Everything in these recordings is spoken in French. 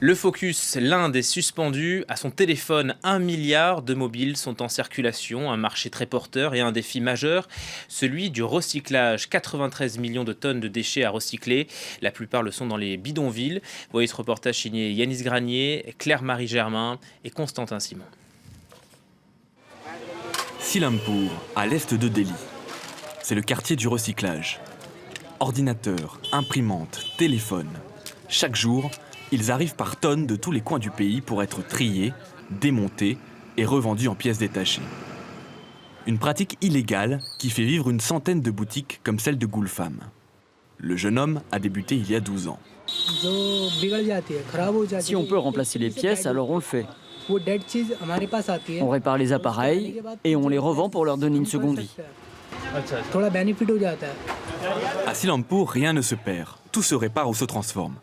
Le focus, l'Inde est suspendue. À son téléphone, 1 milliard de mobiles sont en circulation, un marché très porteur et un défi majeur, celui du recyclage. 93 millions de tonnes de déchets à recycler. La plupart le sont dans les bidonvilles. Vous voyez ce reportage signé Yanis Granier, Claire-Marie Germain et Constantin Simon. Silampur, à l'est de Delhi. C'est le quartier du recyclage. Ordinateurs, imprimantes, téléphones. Chaque jour, ils arrivent par tonnes de tous les coins du pays pour être triés, démontés et revendus en pièces détachées. Une pratique illégale qui fait vivre une centaine de boutiques comme celle de Gulfam. Le jeune homme a débuté il y a 12 ans. Si on peut remplacer les pièces, alors on le fait. On répare les appareils et on les revend pour leur donner une seconde vie. À Silampur, rien ne se perd. Tout se répare ou se transforme.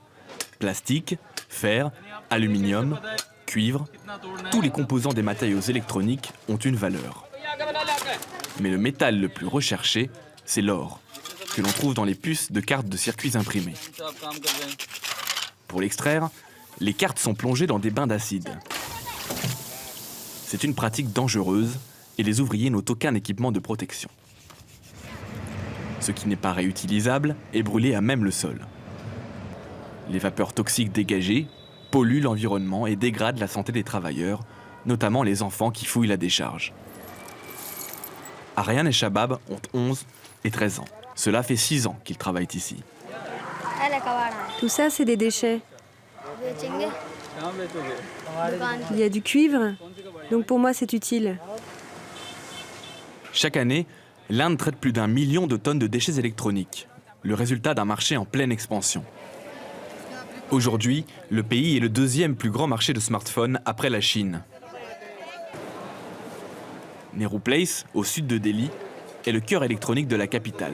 Plastique, fer, aluminium, cuivre, tous les composants des matériaux électroniques ont une valeur. Mais le métal le plus recherché, c'est l'or, que l'on trouve dans les puces de cartes de circuits imprimés. Pour l'extraire, les cartes sont plongées dans des bains d'acide. C'est une pratique dangereuse et les ouvriers n'ont aucun équipement de protection. Ce qui n'est pas réutilisable est brûlé à même le sol. Les vapeurs toxiques dégagées polluent l'environnement et dégradent la santé des travailleurs, notamment les enfants qui fouillent la décharge. Aryan et Shabab ont 11 et 13 ans. Cela fait 6 ans qu'ils travaillent ici. Tout ça, c'est des déchets. Il y a du cuivre, donc pour moi, c'est utile. Chaque année, l'Inde traite plus d'1 million de tonnes de déchets électroniques, le résultat d'un marché en pleine expansion. Aujourd'hui, le pays est le deuxième plus grand marché de smartphones après la Chine. Nehru Place, au sud de Delhi, est le cœur électronique de la capitale.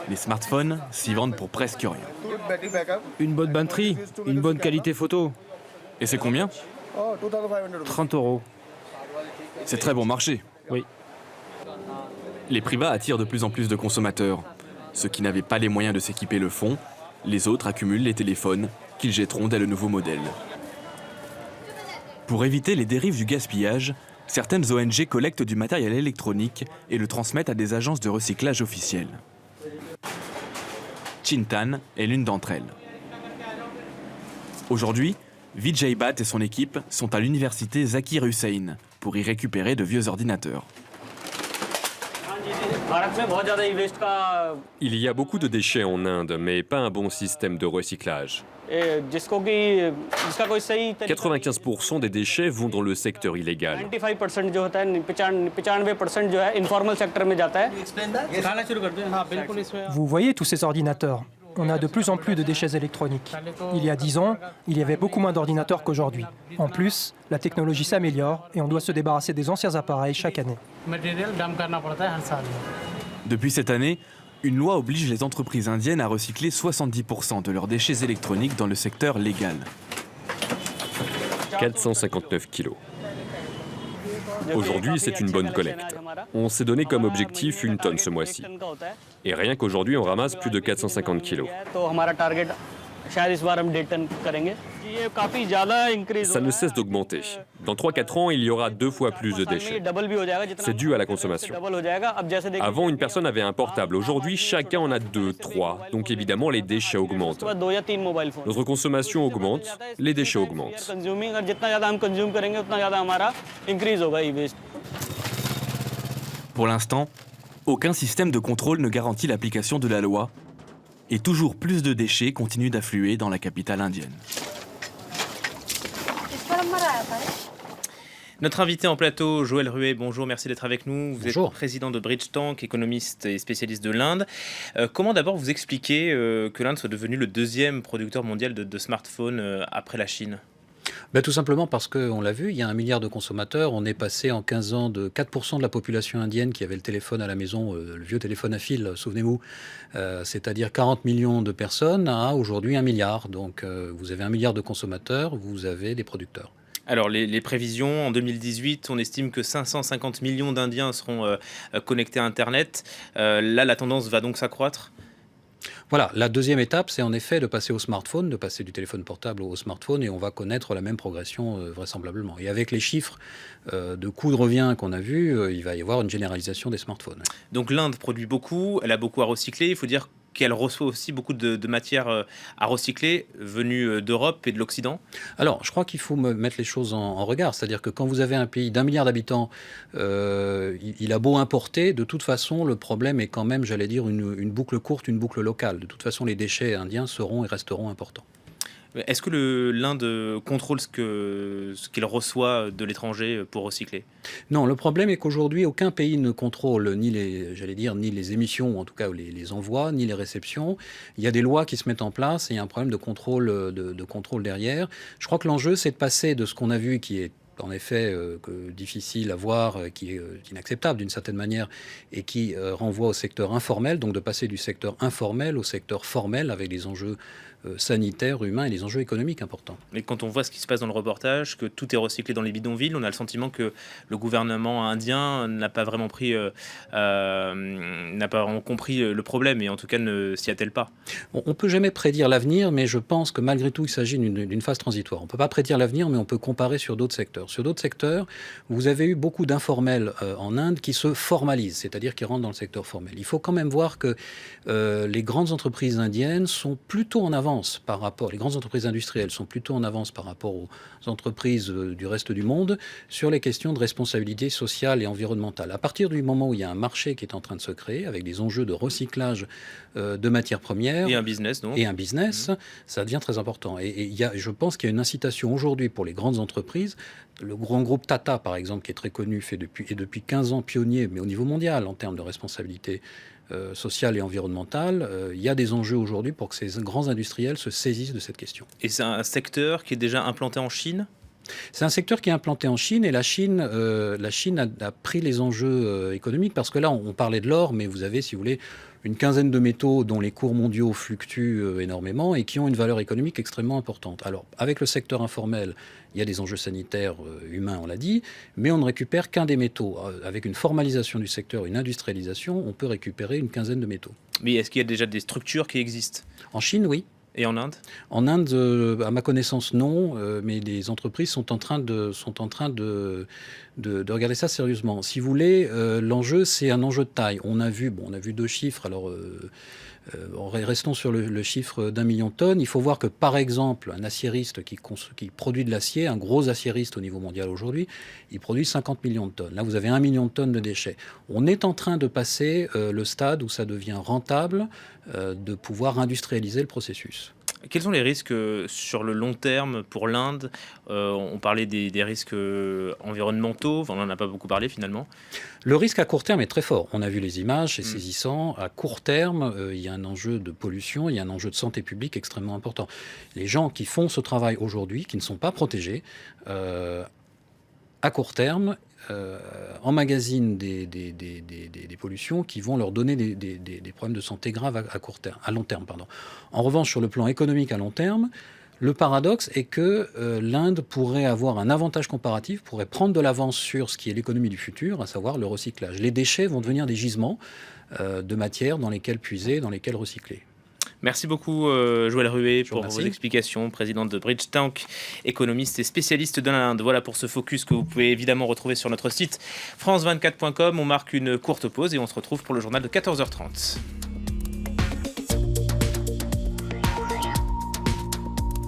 Les smartphones s'y vendent pour presque rien. Une bonne batterie, une bonne qualité photo. Et c'est combien ? 30 €. C'est très bon marché. Oui. Les prix bas attirent de plus en plus de consommateurs. Ceux qui n'avaient pas les moyens de s'équiper le font. Les autres accumulent les téléphones qu'ils jetteront dès le nouveau modèle. Pour éviter les dérives du gaspillage, certaines ONG collectent du matériel électronique et le transmettent à des agences de recyclage officielles. Chintan est l'une d'entre elles. Aujourd'hui, Vijay Bhatt et son équipe sont à l'université Zakir Hussain pour y récupérer de vieux ordinateurs. Il y a beaucoup de déchets en Inde, mais pas un bon système de recyclage. 95% des déchets vont dans le secteur illégal. Vous voyez tous ces ordinateurs. On a de plus en plus de déchets électroniques. Il y a 10 ans, il y avait beaucoup moins d'ordinateurs qu'aujourd'hui. En plus, la technologie s'améliore et on doit se débarrasser des anciens appareils chaque année. Depuis cette année, une loi oblige les entreprises indiennes à recycler 70% de leurs déchets électroniques dans le secteur légal. 459 kilos. Aujourd'hui, c'est une bonne collecte. On s'est donné comme objectif 1 tonne ce mois-ci. Et rien qu'aujourd'hui, on ramasse plus de 450 kilos. Ça ne cesse d'augmenter. Dans 3-4 ans, il y aura 2 fois plus de déchets. C'est dû à la consommation. Avant, une personne avait un portable. Aujourd'hui, chacun en a 2, 3. Donc évidemment, les déchets augmentent. Notre consommation augmente, les déchets augmentent. Pour l'instant, aucun système de contrôle ne garantit l'application de la loi et toujours plus de déchets continuent d'affluer dans la capitale indienne. Notre invité en plateau, Joël Ruet, bonjour, merci d'être avec nous. Vous êtes président de Bridge Tank, économiste et spécialiste de l'Inde. Comment d'abord vous expliquez que l'Inde soit devenue le deuxième producteur mondial de smartphones après la Chine ? Tout simplement parce qu'on l'a vu, il y a 1 milliard de consommateurs. On est passé en 15 ans de 4% de la population indienne qui avait le téléphone à la maison, le vieux téléphone à fil, souvenez-vous, c'est-à-dire 40 millions de personnes à aujourd'hui 1 milliard. Donc vous avez 1 milliard de consommateurs, vous avez des producteurs. Alors les prévisions, en 2018, on estime que 550 millions d'Indiens seront connectés à Internet. Là, la tendance va donc s'accroître ? Voilà, la deuxième étape, c'est en effet de passer au smartphone, de passer du téléphone portable au smartphone, et on va connaître la même progression vraisemblablement. Et avec les chiffres de coût de revient qu'on a vus, il va y avoir une généralisation des smartphones. Donc l'Inde produit beaucoup, elle a beaucoup à recycler. Il faut dire qu'elle reçoit aussi beaucoup de matières à recycler venues d'Europe et de l'Occident. Alors, je crois qu'il faut mettre les choses en regard. C'est-à-dire que quand vous avez un pays d'1 milliard d'habitants, il a beau importer, de toute façon, le problème est quand même, j'allais dire, une boucle courte, une boucle locale. De toute façon, les déchets indiens seront et resteront importants. Est-ce que l'Inde contrôle ce qu'il reçoit de l'étranger pour recycler? Non, le problème est qu'aujourd'hui, aucun pays ne contrôle ni les émissions, ou en tout cas les envois, ni les réceptions. Il y a des lois qui se mettent en place et il y a un problème de contrôle, de contrôle derrière. Je crois que l'enjeu, c'est de passer de ce qu'on a vu qui est en effet difficile à voir, qui est inacceptable d'une certaine manière et qui renvoie au secteur informel, donc de passer du secteur informel au secteur formel avec des enjeux sanitaires, humains et des enjeux économiques importants. Mais quand on voit ce qui se passe dans le reportage, que tout est recyclé dans les bidonvilles, on a le sentiment que le gouvernement indien n'a pas vraiment compris le problème et en tout cas ne s'y attelle pas. On ne peut jamais prédire l'avenir, mais je pense que malgré tout, il s'agit d'une phase transitoire. On ne peut pas prédire l'avenir, mais on peut comparer sur d'autres secteurs. Sur d'autres secteurs, vous avez eu beaucoup d'informels en Inde qui se formalisent, c'est-à-dire qui rentrent dans le secteur formel. Il faut quand même voir que les grandes entreprises indiennes sont plutôt en avance par rapport, les grandes entreprises industrielles sont plutôt en avance par rapport aux entreprises du reste du monde sur les questions de responsabilité sociale et environnementale. À partir du moment où il y a un marché qui est en train de se créer, avec des enjeux de recyclage de matières premières... Et un business, donc. Et un business, ça devient très important. Et je pense qu'il y a une incitation aujourd'hui pour les grandes entreprises. Le grand groupe Tata, par exemple, qui est très connu, est depuis 15 ans pionnier, mais au niveau mondial, en termes de responsabilité sociale et environnementale, il y a des enjeux aujourd'hui pour que ces grands industriels se saisissent de cette question. Et c'est un secteur qui est déjà implanté en Chine ? C'est un secteur qui est implanté en Chine et la Chine a pris les enjeux économiques parce que là, on parlait de l'or, mais vous avez, si vous voulez, une quinzaine de métaux dont les cours mondiaux fluctuent énormément et qui ont une valeur économique extrêmement importante. Alors, avec le secteur informel, il y a des enjeux sanitaires humains, on l'a dit, mais on ne récupère qu'un des métaux. Avec une formalisation du secteur, une industrialisation, on peut récupérer une quinzaine de métaux. Mais est-ce qu'il y a déjà des structures qui existent ? En Chine, oui. Et en Inde ? En Inde, à ma connaissance, non, mais les entreprises sont en train de regarder ça sérieusement. Si vous voulez, l'enjeu, c'est un enjeu de taille. On a vu 2 chiffres. Alors, restons sur le chiffre d'1 million de tonnes. Il faut voir que, par exemple, un aciériste qui produit de l'acier, un gros aciériste au niveau mondial aujourd'hui, il produit 50 millions de tonnes. Là, vous avez 1 million de tonnes de déchets. On est en train de passer le stade où ça devient rentable de pouvoir industrialiser le processus. Quels sont les risques sur le long terme pour l'Inde ? On parlait des risques environnementaux, enfin, on n'en a pas beaucoup parlé finalement. Le risque à court terme est très fort. On a vu les images, c'est saisissant. À court terme, il y a un enjeu de pollution, il y a un enjeu de santé publique extrêmement important. Les gens qui font ce travail aujourd'hui, qui ne sont pas protégés, à court terme, emmagasinent des pollutions qui vont leur donner des problèmes de santé graves à long terme. En revanche, sur le plan économique à long terme, le paradoxe est que l'Inde pourrait avoir un avantage comparatif, pourrait prendre de l'avance sur ce qui est l'économie du futur, à savoir le recyclage. Les déchets vont devenir des gisements de matière dans lesquels puiser, dans lesquels recycler. Merci beaucoup Joël Ruet pour vos explications, présidente de Bridgetank, économiste et spécialiste de l'Inde. Voilà pour ce focus que vous pouvez évidemment retrouver sur notre site france24.com. On marque une courte pause et on se retrouve pour le journal de 14h30.